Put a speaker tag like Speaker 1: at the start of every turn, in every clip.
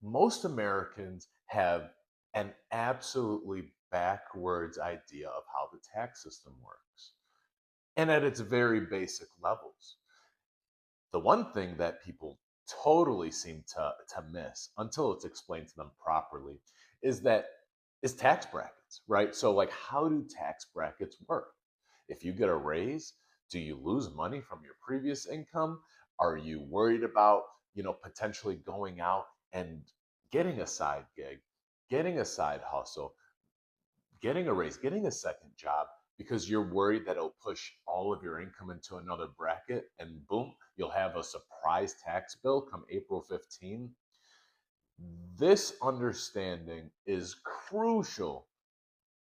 Speaker 1: Most Americans have an absolutely backwards idea of how the tax system works, and at its very basic levels. The one thing that people totally seem to miss until it's explained to them properly is that is tax brackets, right? So like how do tax brackets work? If you get a raise, do you lose money from your previous income? Are you worried about, potentially going out and getting a side gig, getting a side hustle, getting a raise, getting a second job because you're worried that it'll push all of your income into another bracket and boom, you'll have a surprise tax bill come April 15. This understanding is crucial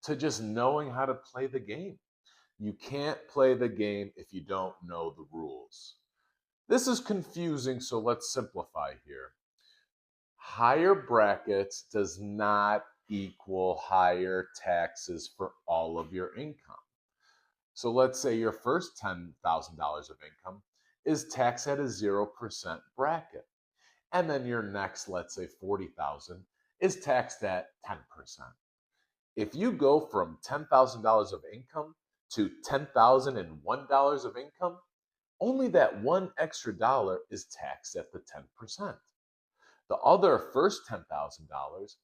Speaker 1: to just knowing how to play the game. You can't play the game if you don't know the rules. This is confusing, so let's simplify here. Higher brackets does not equal higher taxes for all of your income. So let's say your first $10,000 of income is taxed at a 0% bracket. And then your next, let's say 40,000 is taxed at 10%. If you go from $10,000 of income to $10,001 of income, only that one extra dollar is taxed at the 10%. The other first $10,000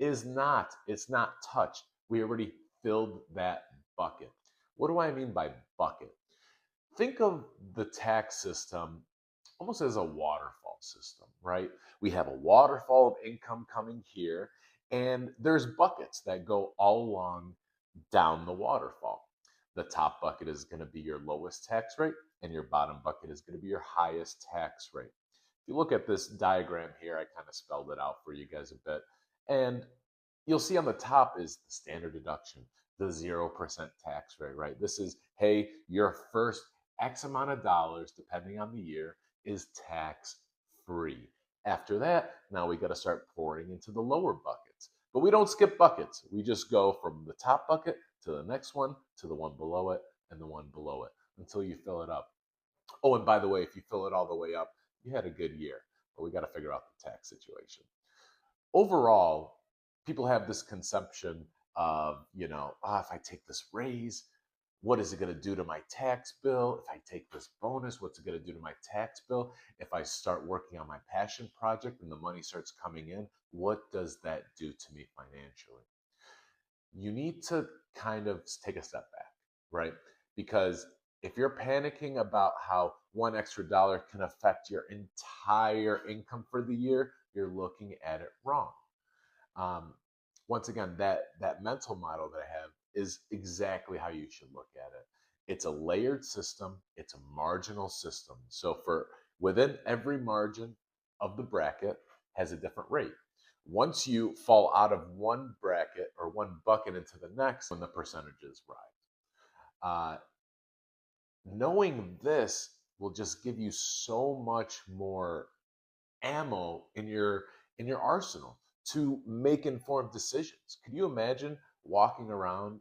Speaker 1: it's not touched. We already filled that bucket. What do I mean by bucket? Think of the tax system almost as a waterfall system, right? We have a waterfall of income coming here, and there's buckets that go all along down the waterfall. The top bucket is going to be your lowest tax rate, and your bottom bucket is going to be your highest tax rate. If you look at this diagram here, I kind of spelled it out for you guys a bit. And you'll see on the top is the standard deduction, the 0% tax rate, right? This is, hey, your first X amount of dollars, depending on the year, is tax free. After that, now we got to start pouring into the lower buckets. But we don't skip buckets. We just go from the top bucket to the next one, to the one below it, and the one below it until you fill it up. Oh, and by the way, if you fill it all the way up, you had a good year. But we got to figure out the tax situation. Overall, people have this conception of, if I take this raise, what is it going to do to my tax bill? If I take this bonus, what's it going to do to my tax bill? If I start working on my passion project and the money starts coming in, what does that do to me financially? You need to kind of take a step back, right? Because if you're panicking about how one extra dollar can affect your entire income for the year, you're looking at it wrong. Um, Once again, that mental model that I have is exactly how you should look at it. It's a layered system. It's a marginal system. So for within every margin of the bracket has a different rate. Once you fall out of one bracket or one bucket into the next, when the percentages rise. Uh, Knowing this will just give you so much more ammo in your arsenal to make informed decisions. Could you imagine walking around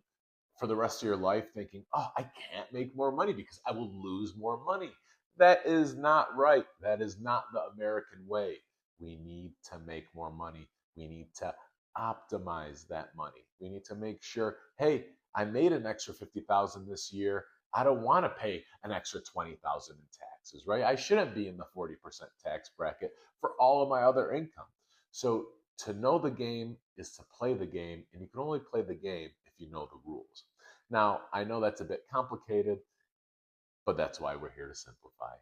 Speaker 1: for the rest of your life thinking, "Oh, I can't make more money because I will lose more money." That is not right. That is not the American way. We need to make more money. We need to optimize that money. We need to make sure, hey, I made an extra 50,000 this year. I don't want to pay an extra 20,000 in taxes, right? I shouldn't be in the 40% tax bracket for all of my other income. So to know the game is to play the game, and you can only play the game if you know the rules. Now, I know that's a bit complicated, but that's why we're here to simplify.